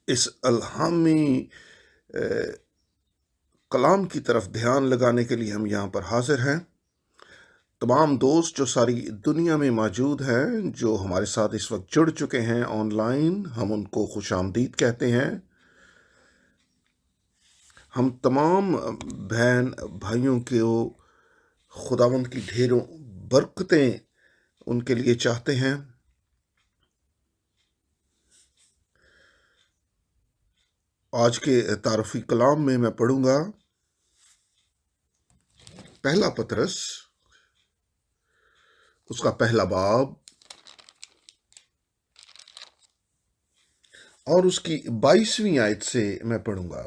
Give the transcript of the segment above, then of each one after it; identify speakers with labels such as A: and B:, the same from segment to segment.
A: اس الہامی کلام کی طرف دھیان لگانے کے لیے ہم یہاں پر حاضر ہیں۔ تمام دوست جو ساری دنیا میں موجود ہیں، جو ہمارے ساتھ اس وقت جڑ چکے ہیں آن لائن، ہم ان کو خوش آمدید کہتے ہیں۔ ہم تمام بہن بھائیوں کو خداوند کی ڈھیروں برکتیں ان کے لیے چاہتے ہیں۔ آج کے تعارفی کلام میں پڑھوں گا پہلا پطرس، اس کا پہلا باب اور اس کی 22ویں آیت سے میں پڑھوں گا۔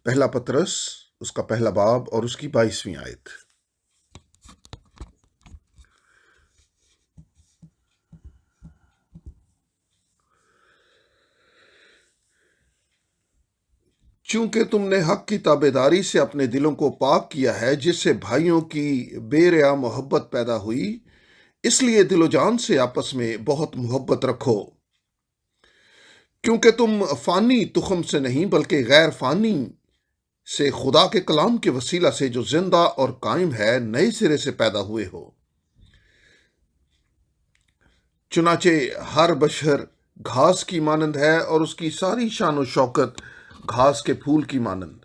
A: پہلا پطرس، اس کا پہلا باب اور اس کی 22ویں آیت۔ چونکہ تم نے حق کی تابعداری سے اپنے دلوں کو پاک کیا ہے، جس سے بھائیوں کی بے ریا محبت پیدا ہوئی، اس لیے دل و جان سے آپس میں بہت محبت رکھو، کیونکہ تم فانی تخم سے نہیں بلکہ غیر فانی سے خدا کے کلام کے وسیلہ سے جو زندہ اور قائم ہے نئے سرے سے پیدا ہوئے ہو۔ چنانچہ ہر بشر گھاس کی مانند ہے اور اس کی ساری شان و شوکت گھاس کے پھول کی مانند۔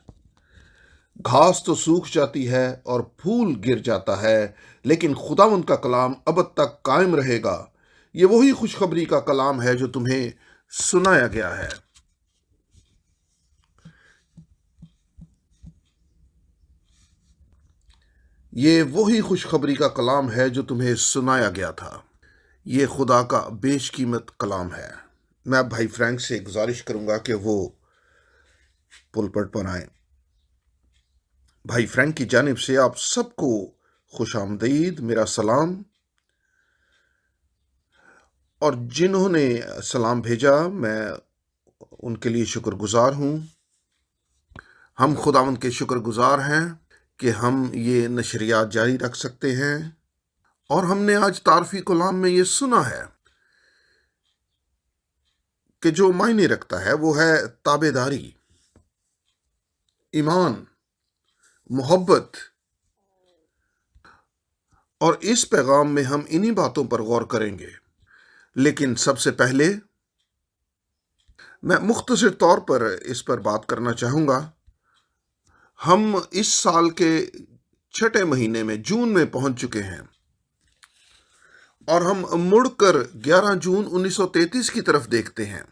A: گھاس تو سوکھ جاتی ہے اور پھول گر جاتا ہے، لیکن خداوند کا کلام ابد تک قائم رہے گا۔ یہ وہی خوشخبری کا کلام ہے جو تمہیں سنایا گیا ہے۔ یہ وہی خوشخبری کا کلام ہے جو تمہیں سنایا گیا تھا۔ یہ خدا کا بیش قیمت کلام ہے۔ میں اب بھائی فرینک سے گزارش کروں گا کہ وہ پلپٹ پر آئیں۔ بھائی فرینک کی جانب سے آپ سب کو خوش آمدید، میرا سلام، اور جنہوں نے سلام بھیجا میں ان کے لیے شکر گزار ہوں۔ ہم خداوند کے شکر گزار ہیں کہ ہم یہ نشریات جاری رکھ سکتے ہیں، اور ہم نے آج تعارفی کلام میں یہ سنا ہے کہ جو معنی رکھتا ہے وہ ہے تابعداری، ایمان، محبت، اور اس پیغام میں ہم انہی باتوں پر غور کریں گے۔ لیکن سب سے پہلے میں مختصر طور پر اس پر بات کرنا چاہوں گا۔ ہم اس سال کے 6 مہینے میں جون میں پہنچ چکے ہیں، اور ہم مڑ کر 11 جون 1933 کی طرف دیکھتے ہیں۔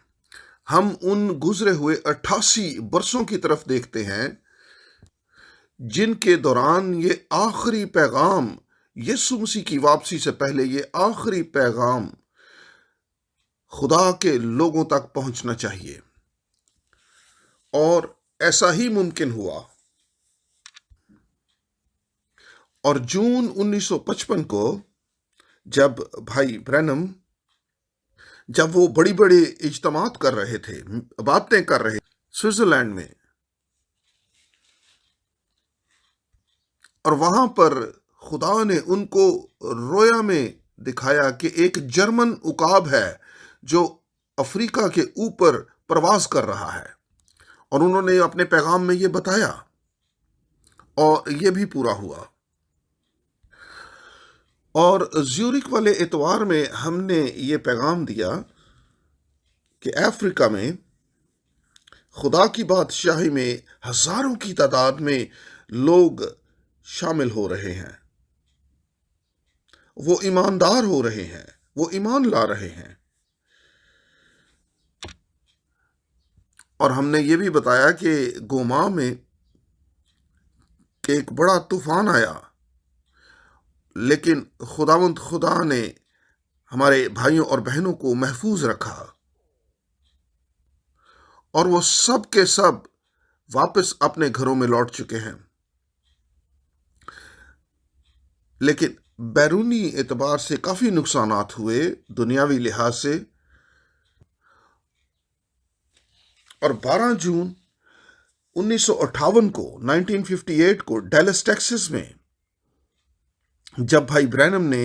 A: ہم ان گزرے ہوئے 88 برسوں کی طرف دیکھتے ہیں جن کے دوران یہ آخری پیغام، یسوع مسیح کی واپسی سے پہلے یہ آخری پیغام خدا کے لوگوں تک پہنچنا چاہیے، اور ایسا ہی ممکن ہوا۔ اور جون 1955 کو جب بھائی برینم جب وہ بڑی بڑی اجتماعات کر رہے تھے، باتیں کر رہے سوئٹزرلینڈ میں، اور وہاں پر خدا نے ان کو رویا میں دکھایا کہ ایک جرمن عقاب ہے جو افریقہ کے اوپر پرواز کر رہا ہے، اور انہوں نے اپنے پیغام میں یہ بتایا، اور یہ بھی پورا ہوا۔ اور زیورک والے اتوار میں ہم نے یہ پیغام دیا کہ افریقہ میں خدا کی بادشاہی میں ہزاروں کی تعداد میں لوگ شامل ہو رہے ہیں، وہ ایماندار ہو رہے ہیں، وہ ایمان لا رہے ہیں۔ اور ہم نے یہ بھی بتایا کہ گوما میں کہ ایک بڑا طوفان آیا، لیکن خدا نے ہمارے بھائیوں اور بہنوں کو محفوظ رکھا، اور وہ سب کے سب واپس اپنے گھروں میں لوٹ چکے ہیں۔ لیکن بیرونی اعتبار سے کافی نقصانات ہوئے دنیاوی لحاظ سے۔ اور 12 جون 1958 کو ڈیلس ٹیکسس میں جب بھائی برینم نے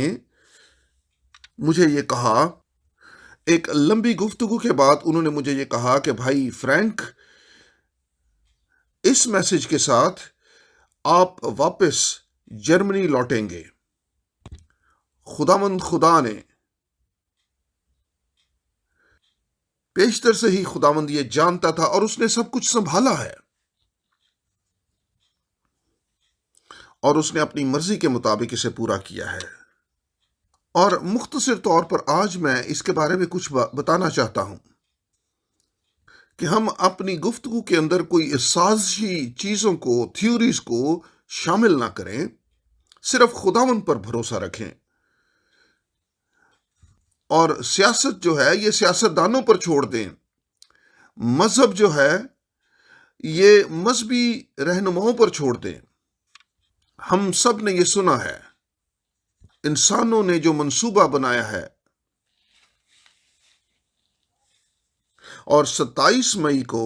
A: مجھے یہ کہا ایک لمبی گفتگو کے بعد انہوں نے مجھے یہ کہا کہ بھائی فرینک، اس میسج کے ساتھ آپ واپس جرمنی لوٹیں گے۔ خداوند خدا نے پیشتر سے ہی خداوند یہ جانتا تھا اور اس نے سب کچھ سنبھالا ہے، اور اس نے اپنی مرضی کے مطابق اسے پورا کیا ہے۔ اور مختصر طور پر آج میں اس کے بارے میں کچھ بتانا چاہتا ہوں کہ ہم اپنی گفتگو کے اندر کوئی سازشی چیزوں کو، تھیوریز کو شامل نہ کریں، صرف خداوند پر بھروسہ رکھیں، اور سیاست جو ہے یہ سیاستدانوں پر چھوڑ دیں۔ مذہب جو ہے یہ مذہبی رہنماؤں پر چھوڑ دیں۔ ہم سب نے یہ سنا ہے، انسانوں نے جو منصوبہ بنایا ہے، اور 27 مئی کو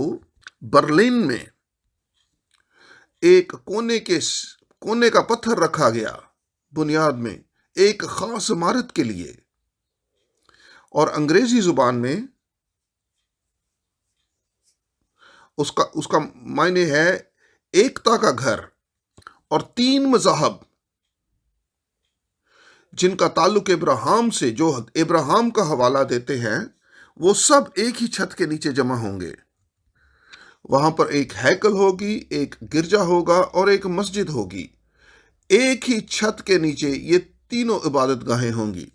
A: برلن میں ایک کونے کا پتھر رکھا گیا بنیاد میں ایک خاص عمارت کے لیے، اور انگریزی زبان میں اس کا معنی ہے ایکتا کا گھر، اور 3 مذاہب جن کا تعلق ابراہیم سے، جو ابراہیم کا حوالہ دیتے ہیں، وہ سب ایک ہی چھت کے نیچے جمع ہوں گے۔ وہاں پر ایک ہیکل ہوگی، ایک گرجا ہوگا اور ایک مسجد ہوگی۔ ایک ہی چھت کے نیچے یہ تینوں عبادت گاہیں ہوں گی،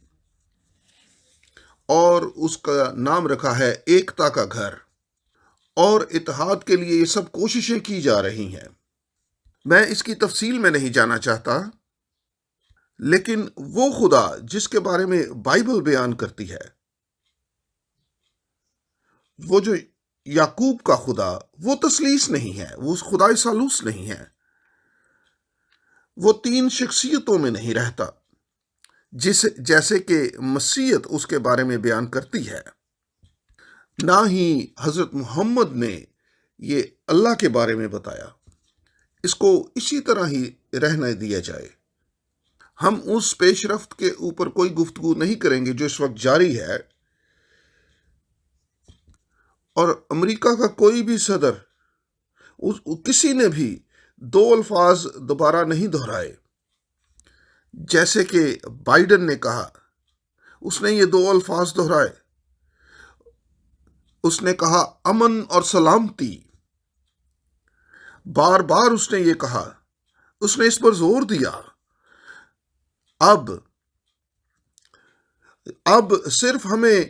A: اور اس کا نام رکھا ہے ایکتا کا گھر، اور اتحاد کے لیے یہ سب کوششیں کی جا رہی ہیں۔ میں اس کی تفصیل میں نہیں جانا چاہتا، لیکن وہ خدا جس کے بارے میں بائبل بیان کرتی ہے، وہ جو یعقوب کا خدا، وہ تثلیث نہیں ہے، وہ خدا ثالوث نہیں ہے، وہ 3 شخصیتوں میں نہیں رہتا جیسے کہ مسیحیت اس کے بارے میں بیان کرتی ہے۔ نہ ہی حضرت محمد نے یہ اللہ کے بارے میں بتایا۔ اس کو اسی طرح ہی رہنے دیا جائے۔ ہم اس پیش رفت کے اوپر کوئی گفتگو نہیں کریں گے جو اس وقت جاری ہے، اور امریکہ کا کوئی بھی صدر، کسی نے بھی 2 الفاظ دوبارہ نہیں دہرائے۔ جیسے کہ بائیڈن نے کہا، اس نے یہ 2 الفاظ دہرائے، اس نے کہا امن اور سلامتی، بار بار اس نے یہ کہا، اس نے اس پر زور دیا۔ اب صرف ہمیں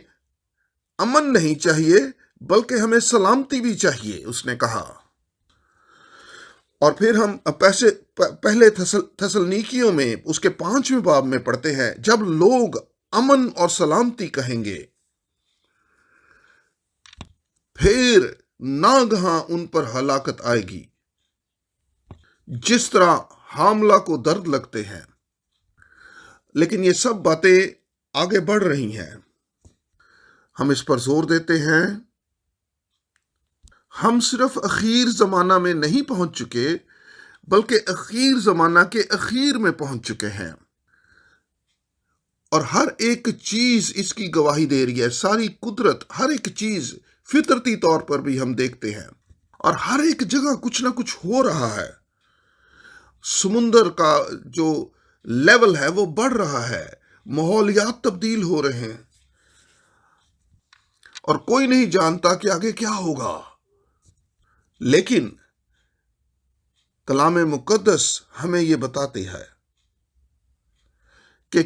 A: امن نہیں چاہیے بلکہ ہمیں سلامتی بھی چاہیے، اس نے کہا۔ اور پھر ہم پہلے تھسلنیکیوں میں اس کے 5ویں باب میں پڑھتے ہیں، جب لوگ امن اور سلامتی کہیں گے، پھر ناگہاں ان پر ہلاکت آئے گی، جس طرح حاملہ کو درد لگتے ہیں۔ لیکن یہ سب باتیں آگے بڑھ رہی ہیں، ہم اس پر زور دیتے ہیں۔ ہم صرف اخیر زمانہ میں نہیں پہنچ چکے، بلکہ اخیر زمانہ کے اخیر میں پہنچ چکے ہیں، اور ہر ایک چیز اس کی گواہی دے رہی ہے۔ ساری قدرت، ہر ایک چیز فطرتی طور پر بھی ہم دیکھتے ہیں، اور ہر ایک جگہ کچھ نہ کچھ ہو رہا ہے۔ سمندر کا جو لیول ہے وہ بڑھ رہا ہے، ماحولیات تبدیل ہو رہے ہیں، اور کوئی نہیں جانتا کہ آگے کیا ہوگا۔ لیکن کلام مقدس ہمیں یہ بتاتے ہیں کہ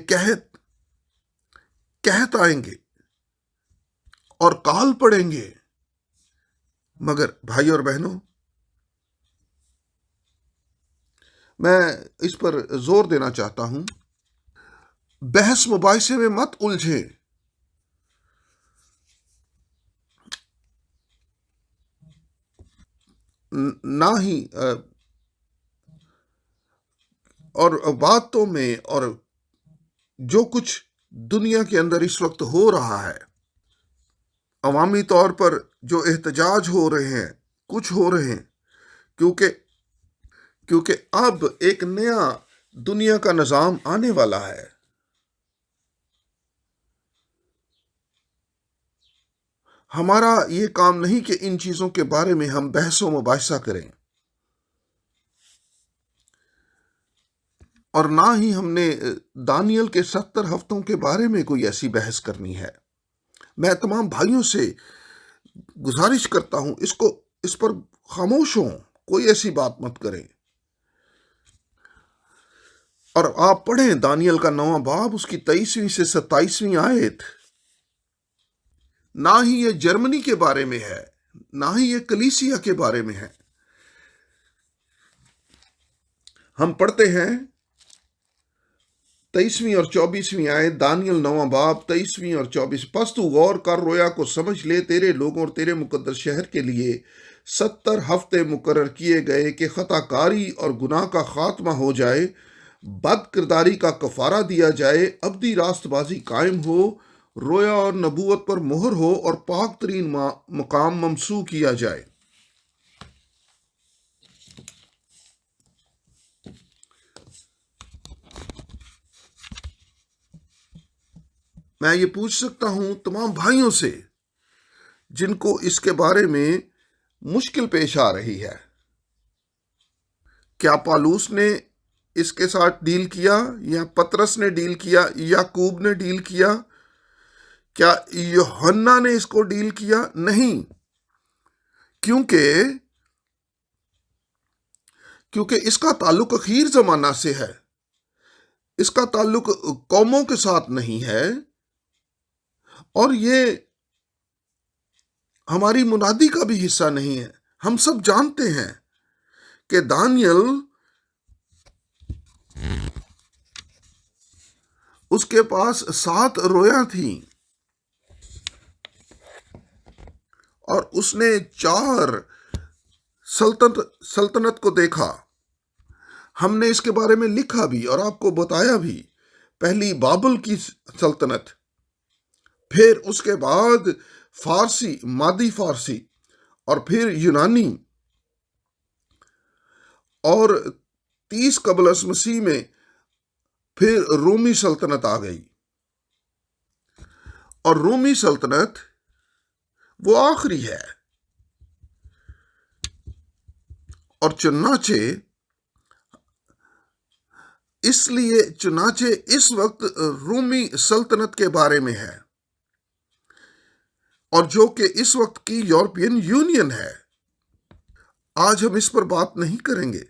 A: قحط آئیں گے اور کال پڑیں گے، مگر بھائی اور بہنوں، میں اس پر زور دینا چاہتا ہوں، بحث مباحثے میں مت الجھیں۔ نہ ہی اور باتوں میں، اور جو کچھ دنیا کے اندر اس وقت ہو رہا ہے، عوامی طور پر جو احتجاج ہو رہے ہیں، کچھ ہو رہے ہیں، کیونکہ اب ایک نیا دنیا کا نظام آنے والا ہے۔ ہمارا یہ کام نہیں کہ ان چیزوں کے بارے میں ہم بحث و مباحثہ کریں، اور نہ ہی ہم نے دانیل کے 70 ہفتوں کے بارے میں کوئی ایسی بحث کرنی ہے۔ میں تمام بھائیوں سے گزارش کرتا ہوں اس پر خاموش ہوں، کوئی ایسی بات مت کریں۔ اور آپ پڑھیں دانیل کا 9واں باب، اس کی 23ویں سے 27ویں آیت۔ نہ ہی یہ جرمنی کے بارے میں ہے، نہ ہی یہ کلیسیا کے بارے میں ہے۔ ہم پڑھتے ہیں 23ویں اور 24ویں آیت، دانیل 9واں باب 23ویں اور 24۔ پس تو غور کر، رویا کو سمجھ لے، تیرے لوگوں اور تیرے مقدس شہر کے لیے 70 ہفتے مقرر کیے گئے کہ خطا کاری اور گناہ کا خاتمہ ہو جائے، بد کرداری کا کفارہ دیا جائے، ابدی راست بازی قائم ہو، رویا اور نبوت پر مہر ہو، اور پاک ترین مقام ممسوح کیا جائے۔ میں یہ پوچھ سکتا ہوں تمام بھائیوں سے جن کو اس کے بارے میں مشکل پیش آ رہی ہے، کیا پالوس نے اس کے ساتھ ڈیل کیا، یا پترس نے ڈیل کیا، یعقوب نے ڈیل کیا، کیا یوحنا نے اس کو ڈیل کیا؟ نہیں، کیونکہ اس کا تعلق اخیر زمانہ سے ہے، اس کا تعلق قوموں کے ساتھ نہیں ہے، اور یہ ہماری منادی کا بھی حصہ نہیں ہے۔ ہم سب جانتے ہیں کہ دانیل اس کے پاس 7 رویاں تھیں، اور اس نے 4 سلطنت کو دیکھا۔ ہم نے اس کے بارے میں لکھا بھی اور آپ کو بتایا بھی۔ پہلی بابل کی سلطنت، پھر اس کے بعد فارسی، مادی فارسی، اور پھر یونانی، اور 30 قبل از مسیح میں پھر رومی سلطنت آ گئی، اور رومی سلطنت وہ آخری ہے۔ اور چنانچہ اس وقت رومی سلطنت کے بارے میں ہے، اور جو کہ اس وقت کی یورپین یونین ہے۔ آج ہم اس پر بات نہیں کریں گے۔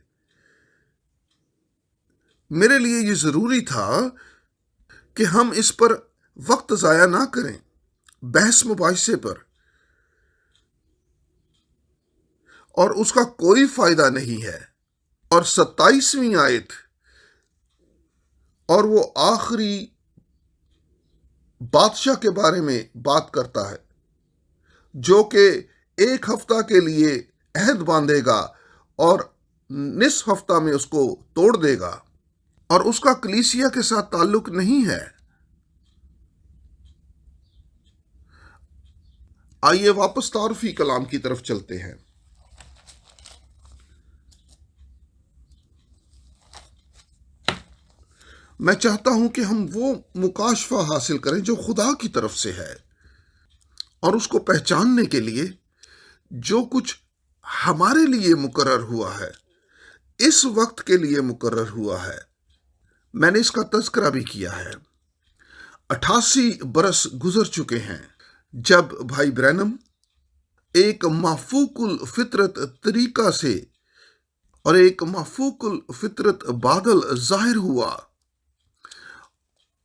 A: میرے لیے یہ ضروری تھا کہ ہم اس پر وقت ضائع نہ کریں، بحث مباحثے پر، اور اس کا کوئی فائدہ نہیں ہے۔ اور 27ویں آیت، اور وہ آخری بادشاہ کے بارے میں بات کرتا ہے، جو کہ 1 ہفتہ کے لیے عہد باندھے گا اور نصف ہفتہ میں اس کو توڑ دے گا، اور اس کا کلیسیا کے ساتھ تعلق نہیں ہے۔ آئیے واپس تعارفی کلام کی طرف چلتے ہیں۔ میں چاہتا ہوں کہ ہم وہ مکاشفہ حاصل کریں جو خدا کی طرف سے ہے، اور اس کو پہچاننے کے لیے جو کچھ ہمارے لیے مقرر ہوا ہے، اس وقت کے لیے مقرر ہوا ہے۔ میں نے اس کا تذکرہ بھی کیا ہے۔ 88 برس گزر چکے ہیں جب بھائی برینم ایک مافوق الفطرت طریقہ سے اور ایک مافوق الفطرت بادل ظاہر ہوا،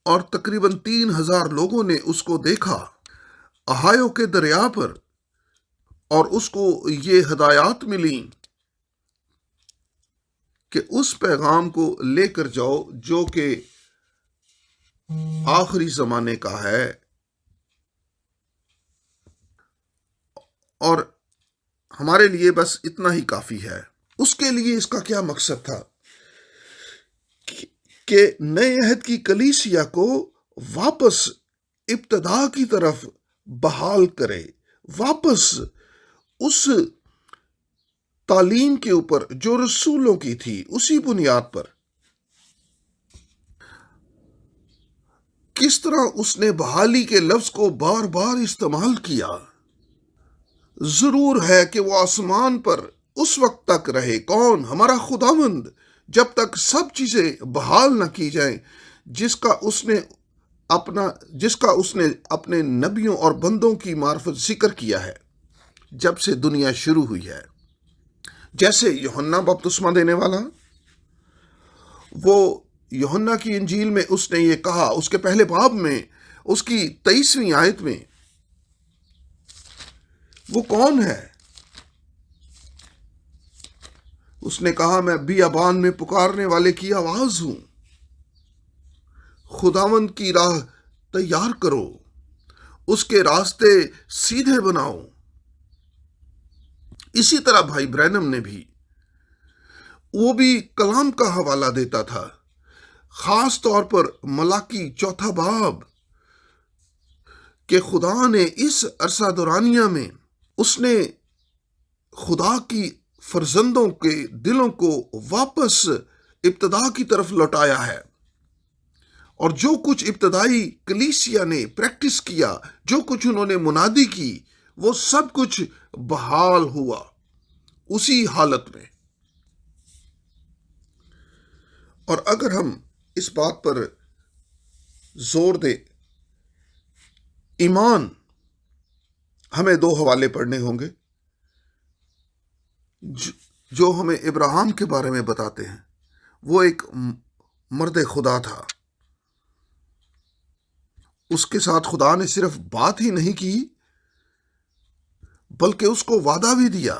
A: اور تقریباً 3000 لوگوں نے اس کو دیکھا اہایو کے دریا پر، اور اس کو یہ ہدایات ملی کہ اس پیغام کو لے کر جاؤ جو کہ آخری زمانے کا ہے۔ اور ہمارے لیے بس اتنا ہی کافی ہے۔ اس کے لیے اس کا کیا مقصد تھا؟ کہ نئے عہد کی کلیسیا کو واپس ابتدا کی طرف بحال کرے، واپس اس تعلیم کے اوپر جو رسولوں کی تھی، اسی بنیاد پر۔ کس طرح اس نے بحالی کے لفظ کو بار بار استعمال کیا، ضرور ہے کہ وہ آسمان پر اس وقت تک رہے، کون؟ ہمارا خداوند، جب تک سب چیزیں بحال نہ کی جائیں جس کا اس نے اپنے نبیوں اور بندوں کی معرفت ذکر کیا ہے جب سے دنیا شروع ہوئی ہے۔ جیسے یوحنا بپتسمہ دینے والا، وہ یوحنا کی انجیل میں اس نے یہ کہا، اس کے پہلے باب میں اس کی 23ویں آیت میں، وہ کون ہے؟ اس نے کہا، میں بیابان میں پکارنے والے کی آواز ہوں، خداوند کی راہ تیار کرو، اس کے راستے سیدھے بناؤ۔ اسی طرح بھائی برینم نے بھی، وہ بھی کلام کا حوالہ دیتا تھا، خاص طور پر ملاکی 4 باب، کہ خدا نے اس عرصہ دورانیہ میں اس نے خدا کی فرزندوں کے دلوں کو واپس ابتدا کی طرف لوٹایا ہے، اور جو کچھ ابتدائی کلیسیا نے پریکٹس کیا، جو کچھ انہوں نے منادی کی، وہ سب کچھ بحال ہوا اسی حالت میں۔ اور اگر ہم اس بات پر زور دیں، ایمان، ہمیں 2 حوالے پڑھنے ہوں گے جو ہمیں ابراہیم کے بارے میں بتاتے ہیں۔ وہ ایک مرد خدا تھا، اس کے ساتھ خدا نے صرف بات ہی نہیں کی بلکہ اس کو وعدہ بھی دیا،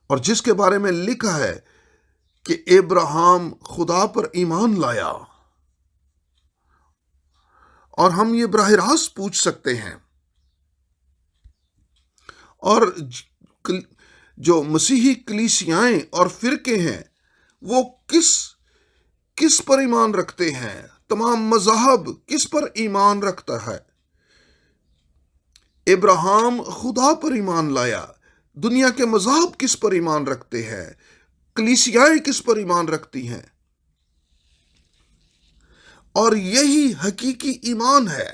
A: اور جس کے بارے میں لکھا ہے کہ ابراہیم خدا پر ایمان لایا۔ اور ہم یہ براہ راست پوچھ سکتے ہیں، اور جو مسیحی کلیسیائیں اور فرقے ہیں، وہ کس پر ایمان رکھتے ہیں؟ تمام مذاہب کس پر ایمان رکھتا ہے؟ ابراہیم خدا پر ایمان لایا۔ دنیا کے مذاہب کس پر ایمان رکھتے ہیں؟ کلیسیائیں کس پر ایمان رکھتی ہیں؟ اور یہی حقیقی ایمان ہے،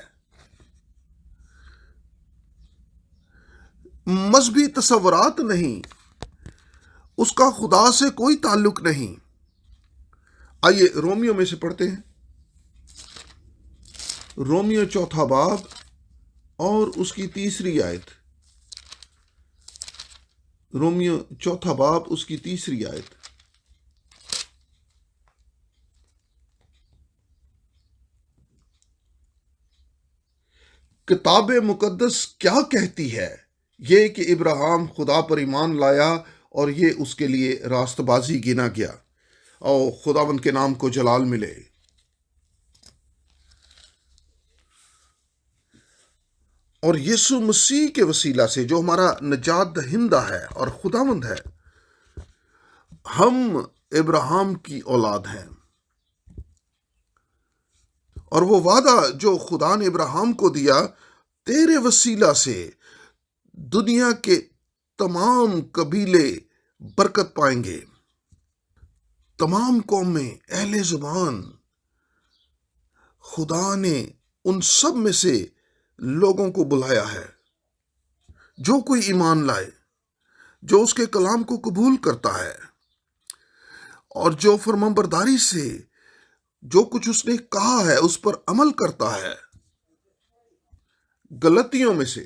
A: مذہبی تصورات نہیں، اس کا خدا سے کوئی تعلق نہیں۔ آئیے رومیو میں سے پڑھتے ہیں، رومیو 4 باب اور اس کی 3 آیت۔ رومیو 4 باب اس کی 3 آیت۔ کتاب مقدس کیا کہتی ہے؟ یہ کہ ابراہیم خدا پر ایمان لایا اور یہ اس کے لیے راست بازی گنا گیا، اور خداوند کے نام کو جلال ملے۔ اور یسوع مسیح کے وسیلہ سے، جو ہمارا نجات دہندہ ہے اور خداوند ہے، ہم ابراہیم کی اولاد ہیں۔ اور وہ وعدہ جو خدا نے ابراہیم کو دیا، تیرے وسیلہ سے دنیا کے تمام قبیلے برکت پائیں گے، تمام قومیں، اہل زبان، خدا نے ان سب میں سے لوگوں کو بلایا ہے۔ جو کوئی ایمان لائے، جو اس کے کلام کو قبول کرتا ہے، اور جو فرمانبرداری سے جو کچھ اس نے کہا ہے اس پر عمل کرتا ہے۔ غلطیوں میں سے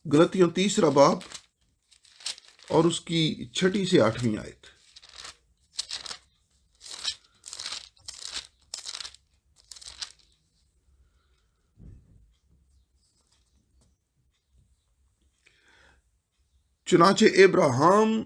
A: غلطیوں 3 باب اور اس کی 6 سے 8 آیت۔ چنانچہ ابراہیم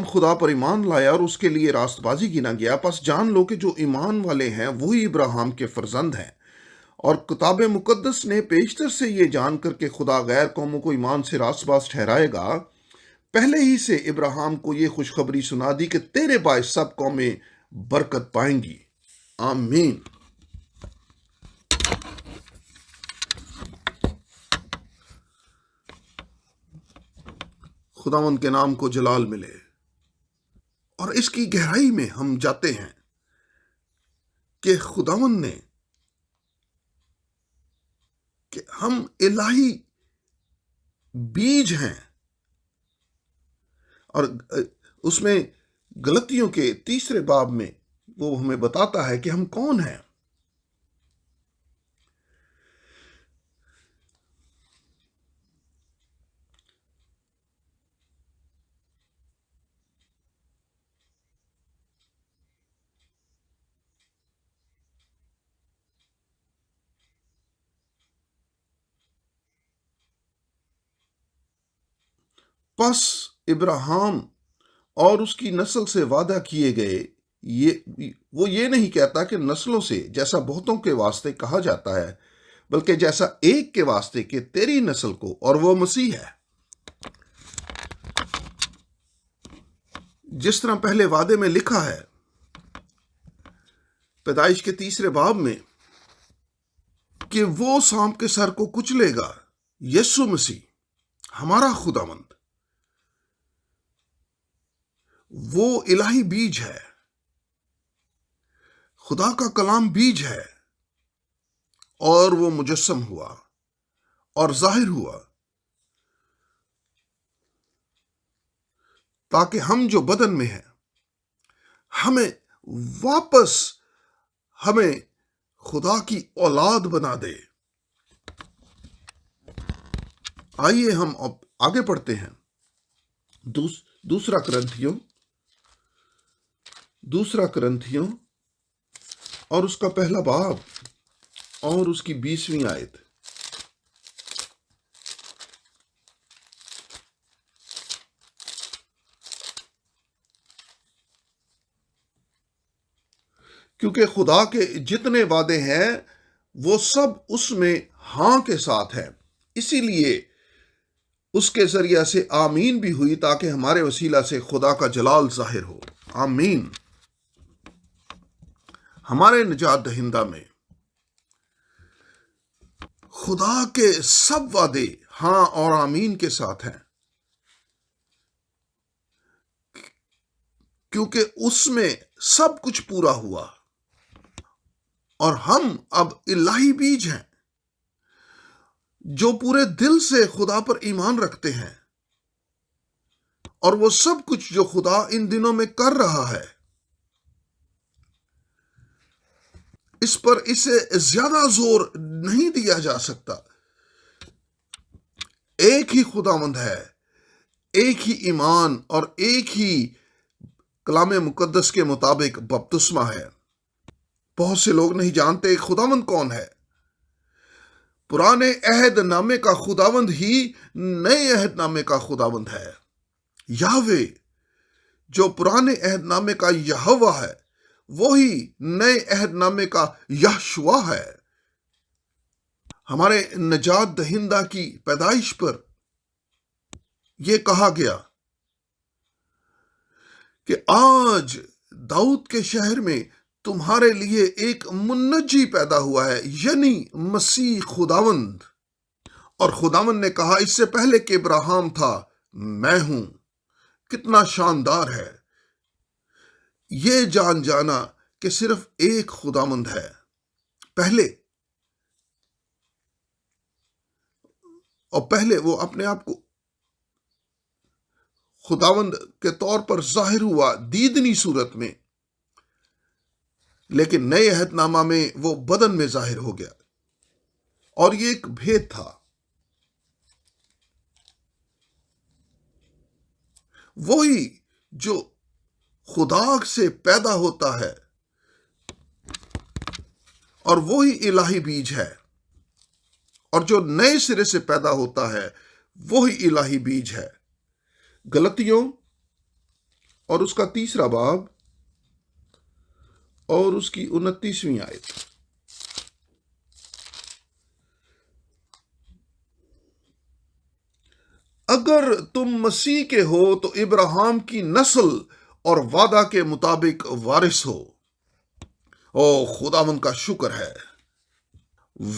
A: خدا پر ایمان لایا اور اس کے لیے راست بازی گنا گیا۔ پس جان لو کہ جو ایمان والے ہیں وہی ابراہیم کے فرزند ہیں۔ اور کتاب مقدس نے پیشتر سے یہ جان کر کہ خدا غیر قوموں کو ایمان سے راست باز ٹھہرائے گا، پہلے ہی سے ابراہیم کو یہ خوشخبری سنا دی کہ تیرے باعث سب قومیں برکت پائیں گی۔ آمین۔ خداوند کے نام کو جلال ملے، اور اس کی گہرائی میں ہم جاتے ہیں کہ خداوند نے کہ ہم الہی بیج ہیں، اور اس میں غلطیوں کے 3 باب میں وہ ہمیں بتاتا ہے کہ ہم کون ہیں۔ پس ابراہیم اور اس کی نسل سے وعدہ کیے گئے، وہ یہ نہیں کہتا کہ نسلوں سے، جیسا بہتوں کے واسطے کہا جاتا ہے، بلکہ جیسا ایک کے واسطے کہ تیری نسل کو، اور وہ مسیح ہے۔ جس طرح پہلے وعدے میں لکھا ہے پیدائش کے 3 باب میں کہ وہ سانپ کے سر کو کچلے گا، یسوع مسیح ہمارا خداوند، وہ الہی بیج ہے، خدا کا کلام بیج ہے، اور وہ مجسم ہوا اور ظاہر ہوا، تاکہ ہم جو بدن میں ہیں ہمیں واپس ہمیں خدا کی اولاد بنا دے۔ آئیے ہم اب آگے پڑھتے ہیں۔ دوسرا کرنتھیوں اور اس کا پہلا باب اور اس کی 20ویں آیت۔ کیونکہ خدا کے جتنے وعدے ہیں وہ سب اس میں ہاں کے ساتھ ہیں، اسی لیے اس کے ذریعہ سے آمین بھی ہوئی، تاکہ ہمارے وسیلہ سے خدا کا جلال ظاہر ہو۔ آمین۔ ہمارے نجات دہندہ میں خدا کے سب وعدے ہاں اور آمین کے ساتھ ہیں، کیونکہ اس میں سب کچھ پورا ہوا، اور ہم اب الہی بیج ہیں جو پورے دل سے خدا پر ایمان رکھتے ہیں، اور وہ سب کچھ جو خدا ان دنوں میں کر رہا ہے، اس پر اسے زیادہ زور نہیں دیا جا سکتا۔ ایک ہی خداوند ہے، ایک ہی ایمان، اور ایک ہی کلام مقدس کے مطابق بپتسمہ ہے۔ بہت سے لوگ نہیں جانتے خداوند کون ہے۔ پرانے عہد نامے کا خداوند ہی نئے عہد نامے کا خداوند ہے۔ یہوہ جو پرانے عہد نامے کا یہوہ ہے، وہی نئے عہد نامے کا یہشوا ہے۔ ہمارے نجات دہندہ کی پیدائش پر یہ کہا گیا کہ آج داؤد کے شہر میں تمہارے لیے ایک منجی پیدا ہوا ہے، یعنی مسیح خداوند۔ اور خداوند نے کہا اس سے پہلے کہ ابراہیم تھا، میں ہوں۔ کتنا شاندار ہے یہ جان جانا کہ صرف ایک خداوند ہے۔ پہلے وہ اپنے آپ کو خداوند کے طور پر ظاہر ہوا دیدنی صورت میں، لیکن نئے عہد نامہ میں وہ بدن میں ظاہر ہو گیا، اور یہ ایک بھید تھا۔ وہی جو خدا سے پیدا ہوتا ہے، اور وہی الہی بیج ہے، اور جو نئے سرے سے پیدا ہوتا ہے وہی الہی بیج ہے۔ غلطیوں اور اس کا 3 باب اور اس کی 29ویں آیت۔ اگر تم مسیح کے ہو تو ابراہیم کی نسل اور وعدہ کے مطابق وارث ہو۔ او خداوند کا شکر ہے،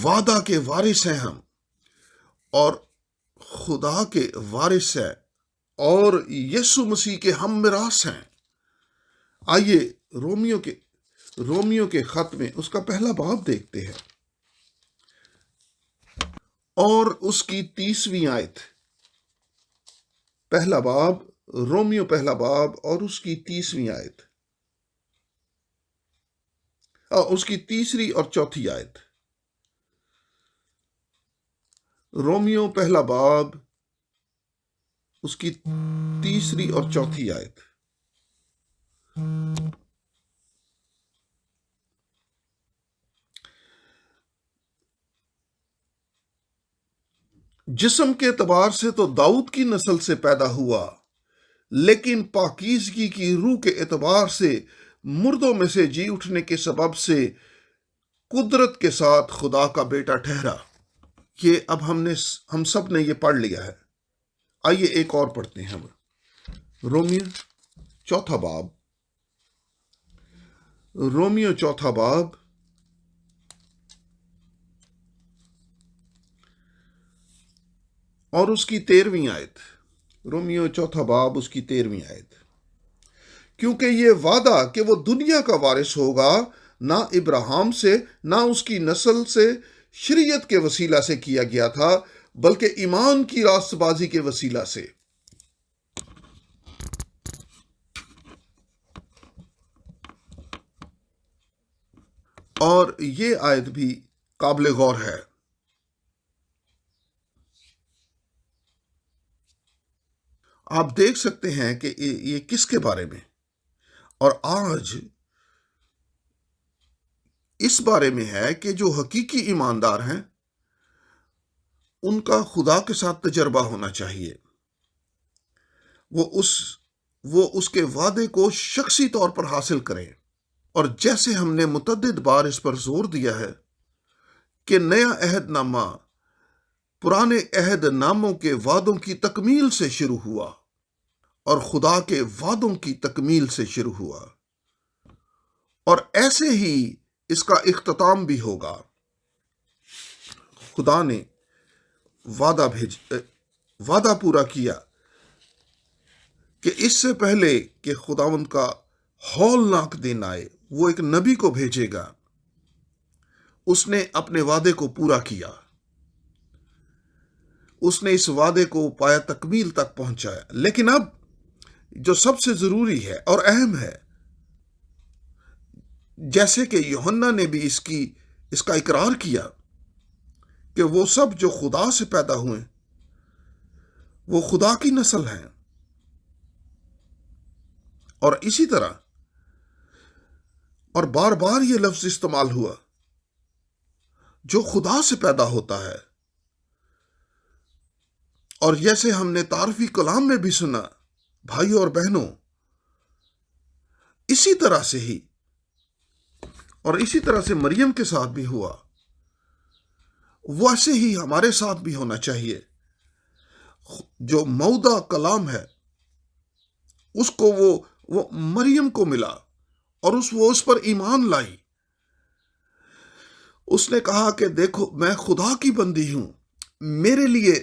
A: وعدہ کے وارث ہیں ہم، اور خدا کے وارث ہیں، اور یسوع مسیح کے ہم میراث ہیں۔ آئیے رومیو کے خط میں اس کا پہلا باب دیکھتے ہیں اور اس کی 30ویں آیت۔ پہلا باب، رومیو پہلا باب اور اس کی 30ویں آیت، اس کی 3 اور 4 آیت۔ رومیو پہلا باب، اس کی 3 اور 4 آیت۔ جسم کے اعتبار سے تو داؤد کی نسل سے پیدا ہوا، لیکن پاکیزگی کی روح کے اعتبار سے مردوں میں سے جی اٹھنے کے سبب سے قدرت کے ساتھ خدا کا بیٹا ٹھہرا۔ یہ اب ہم سب نے یہ پڑھ لیا ہے۔ آئیے ایک اور پڑھتے ہیں ہم۔ رومیو چوتھا باب اور اس کی 13ویں آیت۔ رومیو چوتھا باب، اس کی 13ویں آیت۔ کیونکہ یہ وعدہ کہ وہ دنیا کا وارث ہوگا نہ ابراہیم سے نہ اس کی نسل سے شریعت کے وسیلہ سے کیا گیا تھا، بلکہ ایمان کی راست بازی کے وسیلہ سے۔ اور یہ آیت بھی قابل غور ہے۔ آپ دیکھ سکتے ہیں کہ یہ کس کے بارے میں، اور آج اس بارے میں ہے کہ جو حقیقی ایماندار ہیں ان کا خدا کے ساتھ تجربہ ہونا چاہیے۔ وہ اس کے وعدے کو شخصی طور پر حاصل کریں، اور جیسے ہم نے متعدد بار اس پر زور دیا ہے کہ نیا عہد نامہ پرانے عہد ناموں کے وعدوں کی تکمیل سے شروع ہوا اور خدا کے وعدوں کی تکمیل سے شروع ہوا، اور ایسے ہی اس کا اختتام بھی ہوگا۔ خدا نے وعدہ پورا کیا کہ اس سے پہلے کہ خداوند کا ہولناک دن آئے وہ ایک نبی کو بھیجے گا۔ اس نے اپنے وعدے کو پورا کیا، اس نے اس وعدے کو پایا تکمیل تک پہنچایا۔ لیکن اب جو سب سے ضروری ہے اور اہم ہے، جیسے کہ یوحنا نے بھی اس کا اقرار کیا کہ وہ سب جو خدا سے پیدا ہوئے وہ خدا کی نسل ہیں، اور اسی طرح اور بار بار یہ لفظ استعمال ہوا، جو خدا سے پیدا ہوتا ہے۔ اور جیسے ہم نے تعارفی کلام میں بھی سنا، بھائیوں اور بہنوں، اسی طرح سے مریم کے ساتھ بھی ہوا، ویسے ہی ہمارے ساتھ بھی ہونا چاہیے۔ جو مودع کلام ہے اس کو وہ مریم کو ملا اور وہ اس پر ایمان لائی۔ اس نے کہا کہ دیکھو میں خدا کی بندی ہوں، میرے لیے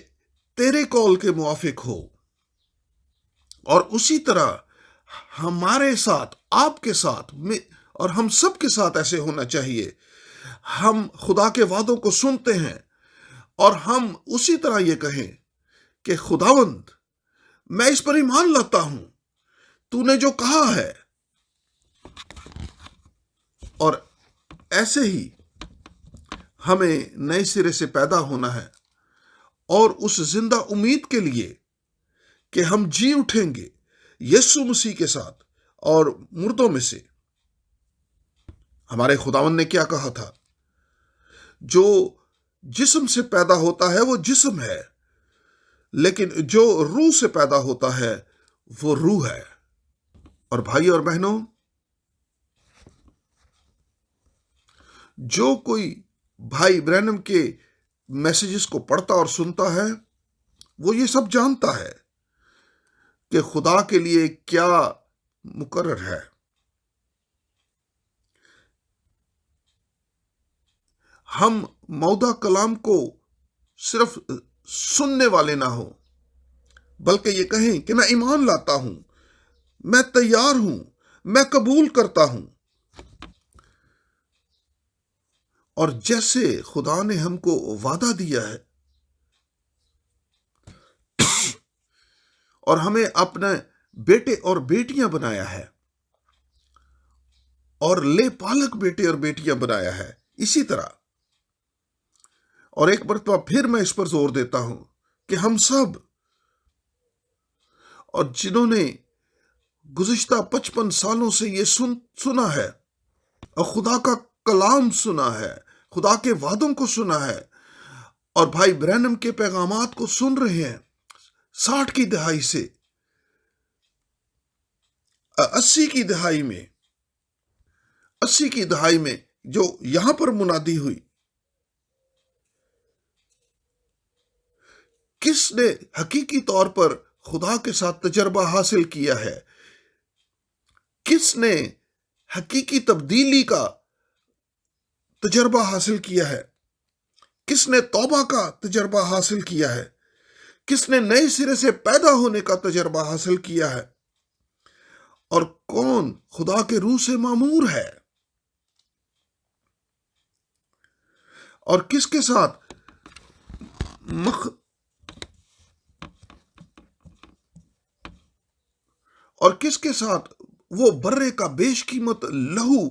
A: تیرے قول کے موافق ہو۔ اور اسی طرح ہمارے ساتھ، آپ کے ساتھ اور ہم سب کے ساتھ ایسے ہونا چاہیے۔ ہم خدا کے وعدوں کو سنتے ہیں اور ہم اسی طرح یہ کہیں کہ خداوند میں اس پر ایمان لاتا ہوں، تو نے جو کہا ہے۔ اور ایسے ہی ہمیں نئے سرے سے پیدا ہونا ہے، اور اس زندہ امید کے لیے کہ ہم جی اٹھیں گے یسوع مسیح کے ساتھ اور مردوں میں سے۔ ہمارے خداوند نے کیا کہا تھا؟ جو جسم سے پیدا ہوتا ہے وہ جسم ہے، لیکن جو روح سے پیدا ہوتا ہے وہ روح ہے۔ اور بھائی اور بہنوں، جو کوئی بھائی برینم کے میسیجز کو پڑھتا اور سنتا ہے وہ یہ سب جانتا ہے کہ خدا کے لیے کیا مقرر ہے۔ ہم مودع کلام کو صرف سننے والے نہ ہوں، بلکہ یہ کہیں کہ میں ایمان لاتا ہوں، میں تیار ہوں، میں قبول کرتا ہوں۔ اور جیسے خدا نے ہم کو وعدہ دیا ہے اور ہمیں اپنے بیٹے اور بیٹیاں بنایا ہے اور لے پالک بیٹے اور بیٹیاں بنایا ہے، اسی طرح اور ایک مرتبہ پھر میں اس پر زور دیتا ہوں کہ ہم سب اور جنہوں نے گزشتہ 55 سالوں سے یہ سنا ہے اور خدا کا کلام سنا ہے، خدا کے وعدوں کو سنا ہے اور بھائی برینم کے پیغامات کو سن رہے ہیں 60 کی دہائی سے 80 کی دہائی میں 80 کی دہائی میں جو یہاں پر منادی ہوئی، کس نے حقیقی طور پر خدا کے ساتھ تجربہ حاصل کیا ہے؟ کس نے حقیقی تبدیلی کا تجربہ حاصل کیا ہے؟ کس نے توبہ کا تجربہ حاصل کیا ہے؟ کس نے نئے سرے سے پیدا ہونے کا تجربہ حاصل کیا ہے؟ اور کون خدا کے روح سے معمور ہے؟ اور کس کے ساتھ وہ برے کا بیش قیمت لہو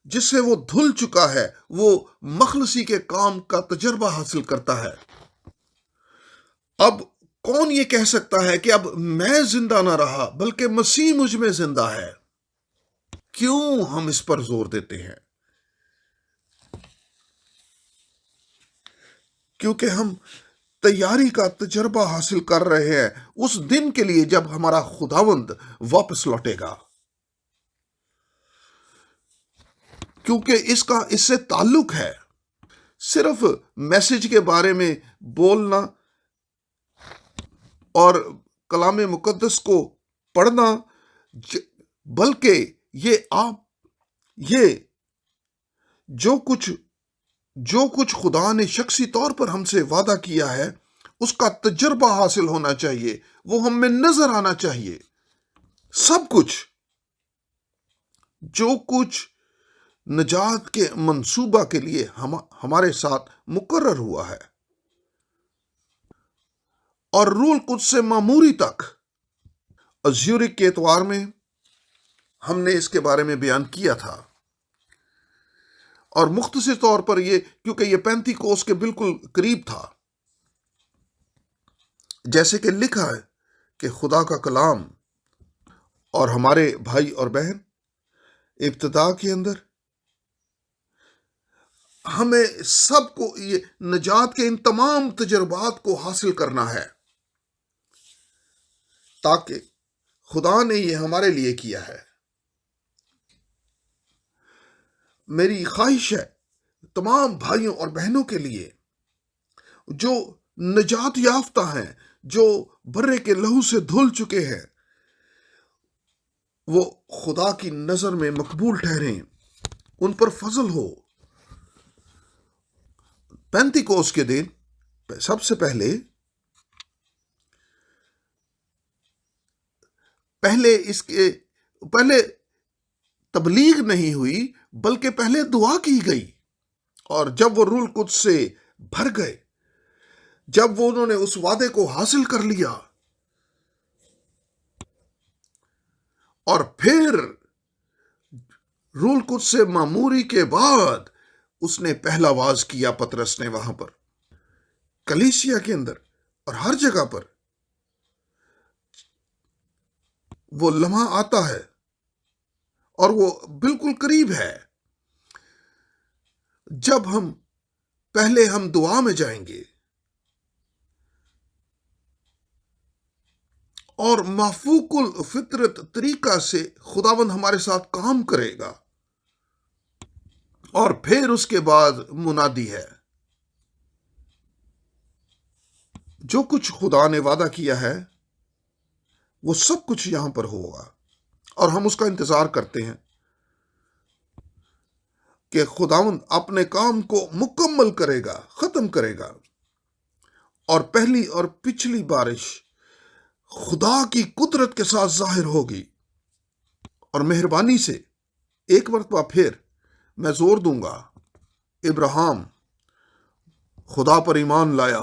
A: جس سے وہ دھل چکا ہے، وہ مخلصی کے کام کا تجربہ حاصل کرتا ہے۔ اب کون یہ کہہ سکتا ہے کہ اب میں زندہ نہ رہا بلکہ مسیح مجھ میں زندہ ہے؟ کیوں ہم اس پر زور دیتے ہیں؟ کیونکہ ہم تیاری کا تجربہ حاصل کر رہے ہیں اس دن کے لیے جب ہمارا خداوند واپس لوٹے گا، کیونکہ اس سے تعلق ہے۔ صرف میسج کے بارے میں بولنا اور کلام مقدس کو پڑھنا، بلکہ یہ جو کچھ خدا نے شخصی طور پر ہم سے وعدہ کیا ہے اس کا تجربہ حاصل ہونا چاہیے، وہ ہم میں نظر آنا چاہیے۔ سب کچھ جو کچھ نجات کے منصوبہ کے لیے ہمارے ساتھ مقرر ہوا ہے، اور روح القدس سے معموری تک ازیورک کے اتوار میں ہم نے اس کے بارے میں بیان کیا تھا، اور مختصر طور پر کیونکہ یہ پینتی کوس کے بالکل قریب تھا، جیسے کہ لکھا ہے کہ خدا کا کلام اور ہمارے بھائی اور بہن ابتدا کے اندر ہمیں سب کو یہ نجات کے ان تمام تجربات کو حاصل کرنا ہے، تاکہ خدا نے یہ ہمارے لیے کیا ہے۔ میری خواہش ہے تمام بھائیوں اور بہنوں کے لیے جو نجات یافتہ ہیں، جو برے کے لہو سے دھل چکے ہیں، وہ خدا کی نظر میں مقبول ٹھہریں، ان پر فضل ہو۔ پینتی کوس کے دن سب سے پہلے تبلیغ نہیں ہوئی بلکہ پہلے دعا کی گئی، اور جب وہ روح القدس سے بھر گئے، جب وہ انہوں نے اس وعدے کو حاصل کر لیا، اور پھر روح القدس سے معموری کے بعد اس نے پہلا واز کیا، پطرس نے وہاں پر کلیسیا کے اندر اور ہر جگہ پر وہ لمحہ آتا ہے اور وہ بالکل قریب ہے جب پہلے ہم دعا میں جائیں گے اور مافوق الفطرت طریقہ سے خداوند ہمارے ساتھ کام کرے گا، اور پھر اس کے بعد منادی ہے۔ جو کچھ خدا نے وعدہ کیا ہے وہ سب کچھ یہاں پر ہوگا، اور ہم اس کا انتظار کرتے ہیں کہ خداوند اپنے کام کو مکمل کرے گا، ختم کرے گا، اور پہلی اور پچھلی بارش خدا کی قدرت کے ساتھ ظاہر ہوگی، اور مہربانی سے ایک مرتبہ پھر میں زور دوں گا، ابراہیم خدا پر ایمان لایا۔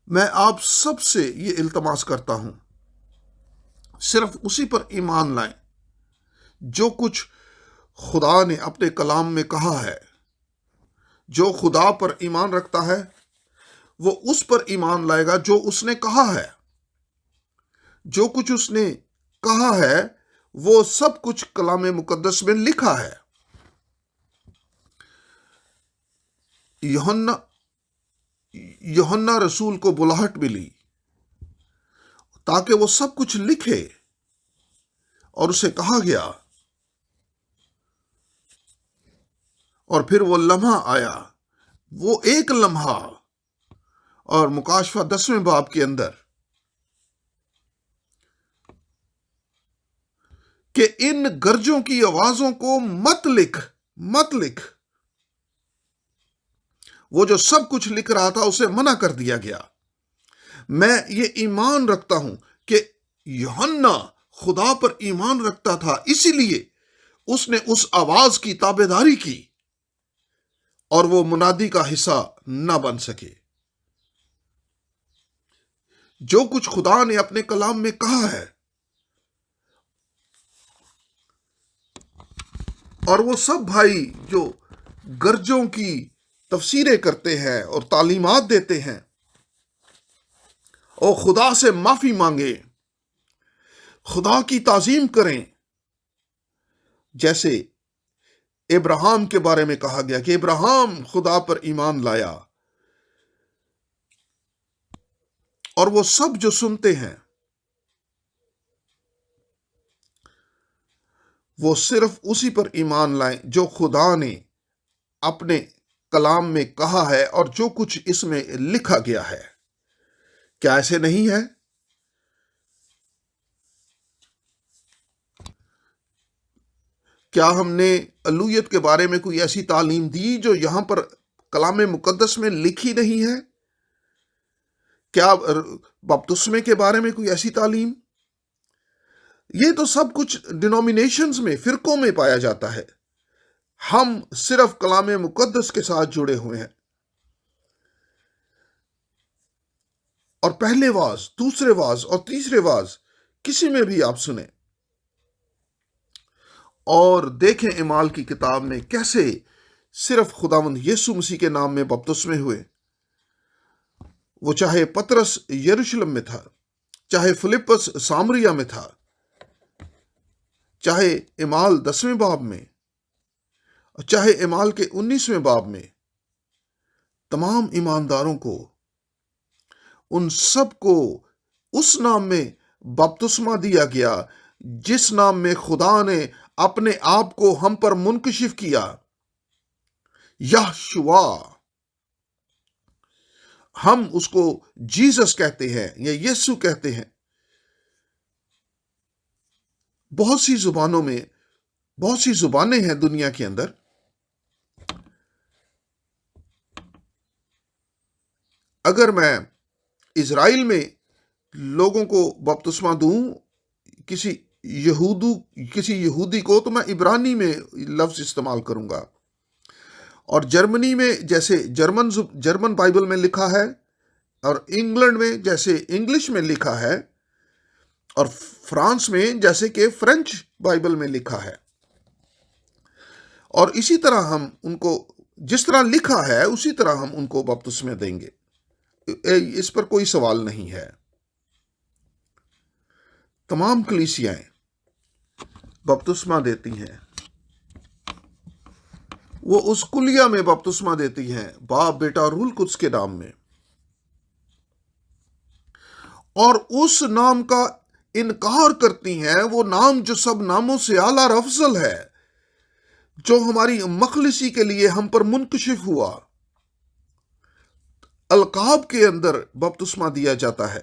A: میں آپ سب سے یہ التماس کرتا ہوں، صرف اسی پر ایمان لائیں جو کچھ خدا نے اپنے کلام میں کہا ہے۔ جو خدا پر ایمان رکھتا ہے وہ اس پر ایمان لائے گا جو اس نے کہا ہے۔ جو کچھ اس نے کہا ہے وہ سب کچھ کلام مقدس میں لکھا ہے۔ یوحنا رسول کو بلاہٹ ملی تاکہ وہ سب کچھ لکھے، اور اسے کہا گیا، اور پھر وہ لمحہ آیا، وہ ایک لمحہ، اور مکاشفہ 10ویں باب کے اندر کہ ان گرجوں کی آوازوں کو مت لکھ۔ وہ جو سب کچھ لکھ رہا تھا اسے منع کر دیا گیا۔ میں یہ ایمان رکھتا ہوں کہ یوحنا خدا پر ایمان رکھتا تھا، اسی لیے اس نے اس آواز کی تابعداری کی اور وہ منادی کا حصہ نہ بن سکے۔ جو کچھ خدا نے اپنے کلام میں کہا ہے، اور وہ سب بھائی جو گرجوں کی تفسیریں کرتے ہیں اور تعلیمات دیتے ہیں، اور خدا سے معافی مانگے، خدا کی تعظیم کریں، جیسے ابراہیم کے بارے میں کہا گیا کہ ابراہیم خدا پر ایمان لایا، اور وہ سب جو سنتے ہیں وہ صرف اسی پر ایمان لائیں جو خدا نے اپنے کلام میں کہا ہے اور جو کچھ اس میں لکھا گیا ہے۔ کیا ایسے نہیں ہے؟ کیا ہم نے الوہیت کے بارے میں کوئی ایسی تعلیم دی جو یہاں پر کلام مقدس میں لکھی نہیں ہے؟ کیا بپتسمے کے بارے میں کوئی ایسی تعلیم؟ یہ تو سب کچھ ڈینومینیشنز میں، فرقوں میں پایا جاتا ہے۔ ہم صرف کلام مقدس کے ساتھ جڑے ہوئے ہیں، اور پہلے واز، دوسرے واز اور تیسرے واز کسی میں بھی آپ سنیں اور دیکھیں اعمال کی کتاب میں کیسے صرف خداوند یسوع مسیح کے نام میں بپتسمے ہوئے۔ وہ چاہے پترس یروشلم میں تھا، چاہے فلپس سامریا میں تھا، چاہے اعمال 10ویں باب میں، چاہے اعمال کے 19ویں باب میں، تمام ایمانداروں کو، ان سب کو اس نام میں بپتسمہ دیا گیا جس نام میں خدا نے اپنے آپ کو ہم پر منکشف کیا، یہشوا۔ ہم اس کو جیسس کہتے ہیں یا یسوع کہتے ہیں۔ بہت سی زبانوں میں، بہت سی زبانیں ہیں دنیا کے اندر، اگر میں اسرائیل میں لوگوں کو بپتسمہ دوں کسی یہودی کو، تو میں عبرانی میں لفظ استعمال کروں گا، اور جرمنی میں جیسے جرمن بائبل میں لکھا ہے، اور انگلینڈ میں جیسے انگلش میں لکھا ہے، اور فرانس میں جیسے کہ فرینچ بائبل میں لکھا ہے، اور اسی طرح ہم ان کو جس طرح لکھا ہے اسی طرح ہم ان کو بپتسمے دیں گے۔ اس پر کوئی سوال نہیں ہے۔ تمام کلیسیائیں بپتسمہ دیتی ہیں، وہ اس کلیہ میں بپتسمہ دیتی ہیں، باپ، بیٹا اور روح القدس کے نام میں، اور اس نام کا انکار کرتی ہیں، وہ نام جو سب ناموں سے اعلیٰ اور افضل ہے، جو ہماری مخلصی کے لیے ہم پر منکشف ہوا۔ القاب کے اندر بپتسمہ دیا جاتا ہے۔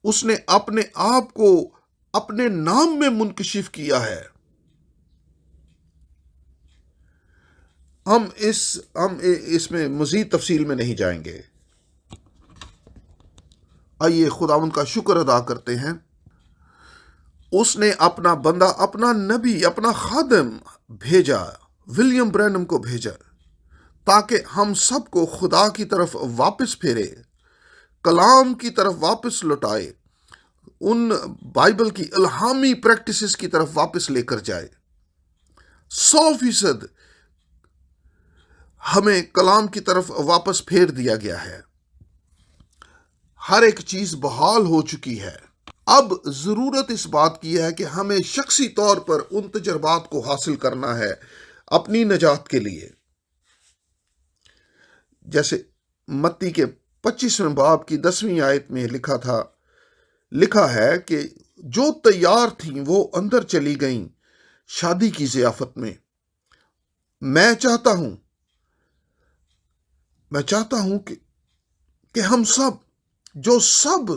A: اس نے اپنے آپ کو اپنے نام میں منکشف کیا ہے۔ ہم اس میں مزید تفصیل میں نہیں جائیں گے۔ آئیے خداوند کا شکر ادا کرتے ہیں، اس نے اپنا بندہ، اپنا نبی، اپنا خادم بھیجا، ولیم برینم کو بھیجا، تاکہ ہم سب کو خدا کی طرف واپس پھیرے، کلام کی طرف واپس لوٹائے، ان بائبل کی الہامی پریکٹسز کی طرف واپس لے کر جائے۔ 100% ہمیں کلام کی طرف واپس پھیر دیا گیا ہے، ہر ایک چیز بحال ہو چکی ہے۔ اب ضرورت اس بات کی ہے کہ ہمیں شخصی طور پر ان تجربات کو حاصل کرنا ہے اپنی نجات کے لیے۔ جیسے متی کے 25ویں باب کی 10ویں آیت میں لکھا ہے کہ جو تیار تھیں وہ اندر چلی گئیں شادی کی ضیافت میں۔ میں چاہتا ہوں کہ ہم سب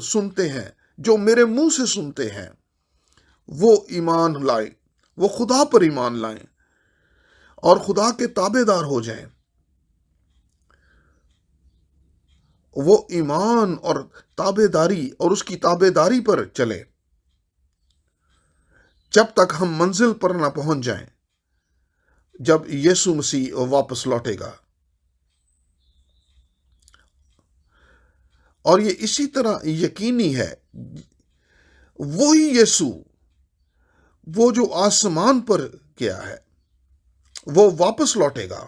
A: سنتے ہیں، جو میرے منہ سے سنتے ہیں، وہ ایمان لائیں، وہ خدا پر ایمان لائیں اور خدا کے تابع دار ہو جائیں۔ وہ ایمان اور تابع داری اور اس کی تابع داری پر چلے جب تک ہم منزل پر نہ پہنچ جائیں، جب یسوع مسیح واپس لوٹے گا۔ اور یہ اسی طرح یقینی ہے، وہی یسوع، وہ جو آسمان پر گیا ہے، وہ واپس لوٹے گا،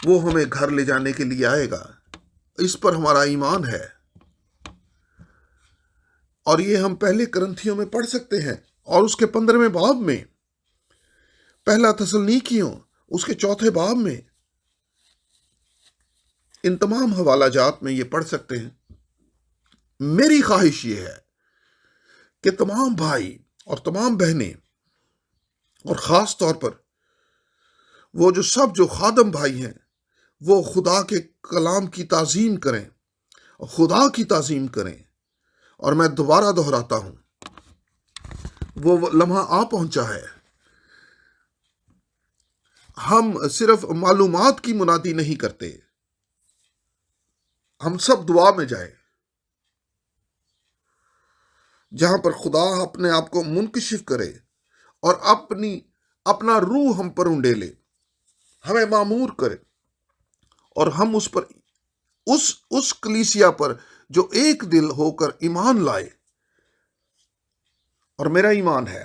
A: وہ ہمیں گھر لے جانے کے لیے آئے گا۔ اس پر ہمارا ایمان ہے، اور یہ ہم پہلے کرنتھیوں میں پڑھ سکتے ہیں، اور اس کے 15ویں باب میں، پہلا تسلنیکیوں اس کے 4 باب میں، ان تمام حوالہ جات میں یہ پڑھ سکتے ہیں۔ میری خواہش یہ ہے کہ تمام بھائی اور تمام بہنیں، اور خاص طور پر وہ جو خادم بھائی ہیں، وہ خدا کے کلام کی تعظیم کریں، خدا کی تعظیم کریں۔ اور میں دوبارہ دہراتا ہوں، وہ لمحہ آ پہنچا ہے۔ ہم صرف معلومات کی منادی نہیں کرتے، ہم سب دعا میں جائیں، جہاں پر خدا اپنے آپ کو منکشف کرے اور اپنا روح ہم پر انڈیلے، ہمیں معمور کرے، اور ہم اس کلیسیا پر جو ایک دل ہو کر ایمان لائے۔ اور میرا ایمان ہے،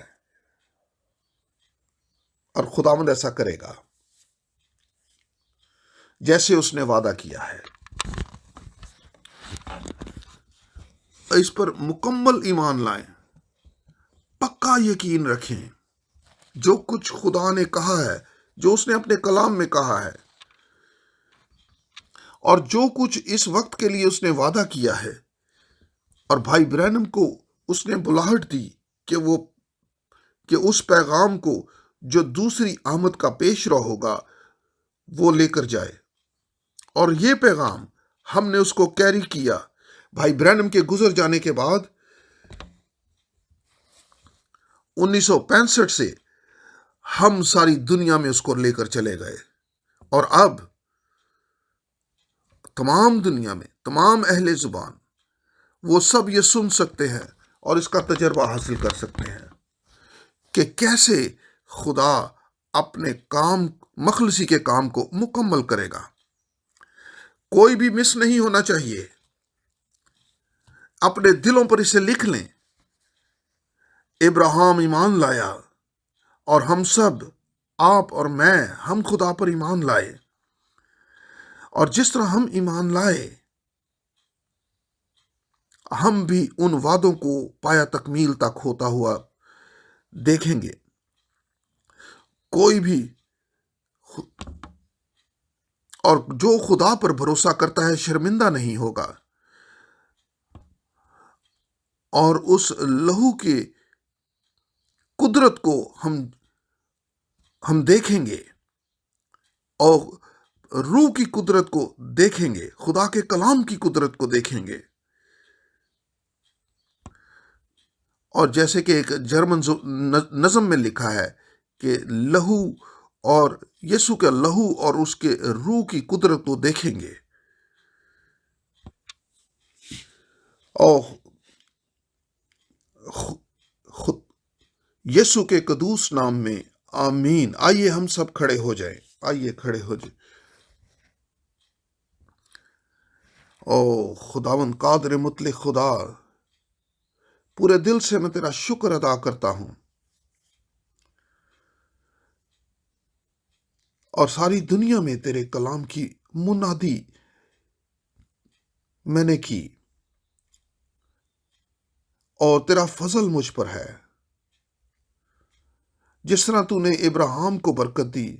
A: اور خداوند ایسا کرے گا جیسے اس نے وعدہ کیا ہے۔ اس پر مکمل ایمان لائیں، پکا یقین رکھیں، جو کچھ خدا نے کہا ہے، جو اس نے اپنے کلام میں کہا ہے، اور جو کچھ اس وقت کے لیے اس نے وعدہ کیا ہے، اور بھائی برینم کو اس نے بلاہٹ دی کہ اس پیغام کو جو دوسری آمد کا پیش رو ہوگا وہ لے کر جائے، اور یہ پیغام ہم نے اس کو کیری کیا۔ بھائی برینم کے گزر جانے کے بعد 1965 سے ہم ساری دنیا میں اس کو لے کر چلے گئے، اور اب تمام دنیا میں تمام اہل زبان وہ سب یہ سن سکتے ہیں اور اس کا تجربہ حاصل کر سکتے ہیں کہ کیسے خدا اپنے مخلصی کے کام کو مکمل کرے گا۔ کوئی بھی مس نہیں ہونا چاہیے، اپنے دلوں پر اسے لکھ لیں۔ ابراہیم ایمان لایا، اور ہم سب، آپ اور میں، ہم خدا پر ایمان لائے، اور جس طرح ہم ایمان لائے، ہم بھی ان وعدوں کو پایا تکمیل تک ہوتا ہوا دیکھیں گے۔ کوئی بھی اور جو خدا پر بھروسہ کرتا ہے شرمندہ نہیں ہوگا، اور اس لہو کی قدرت کو ہم دیکھیں گے، اور روح کی قدرت کو دیکھیں گے، خدا کے کلام کی قدرت کو دیکھیں گے۔ اور جیسے کہ ایک جرمن نظم میں لکھا ہے کہ لہو اور یسوع کے لہو اور اس کے روح کی قدرت کو دیکھیں گے۔ اور خود یسوع کے قدوس نام میں آمین۔ آئیے ہم سب کھڑے ہو جائیں، آئیے کھڑے ہو جائیں۔ او خداوند قادر مطلق خدا، پورے دل سے میں تیرا شکر ادا کرتا ہوں، اور ساری دنیا میں تیرے کلام کی منادی میں نے کی، اور تیرا فضل مجھ پر ہے۔ جس طرح تو نے ابراہیم کو برکت دی،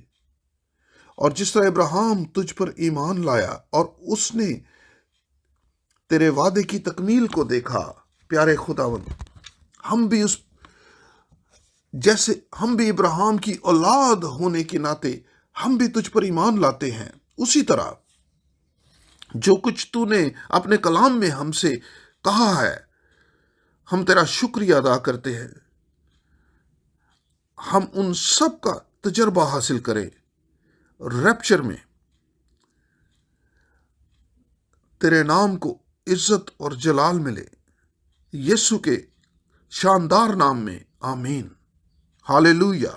A: اور جس طرح ابراہیم تجھ پر ایمان لایا اور اس نے تیرے وعدے کی تکمیل کو دیکھا، پیارے خداوند، ہم بھی ابراہیم کی اولاد ہونے کے ناطے ہم بھی تجھ پر ایمان لاتے ہیں۔ اسی طرح جو کچھ تو نے اپنے کلام میں ہم سے کہا ہے، ہم تیرا شکریہ ادا کرتے ہیں۔ ہم ان سب کا تجربہ حاصل کریں، ریپچر میں تیرے نام کو عزت اور جلال ملے، یسوع کے شاندار نام میں آمین۔ ہاللیلویہ۔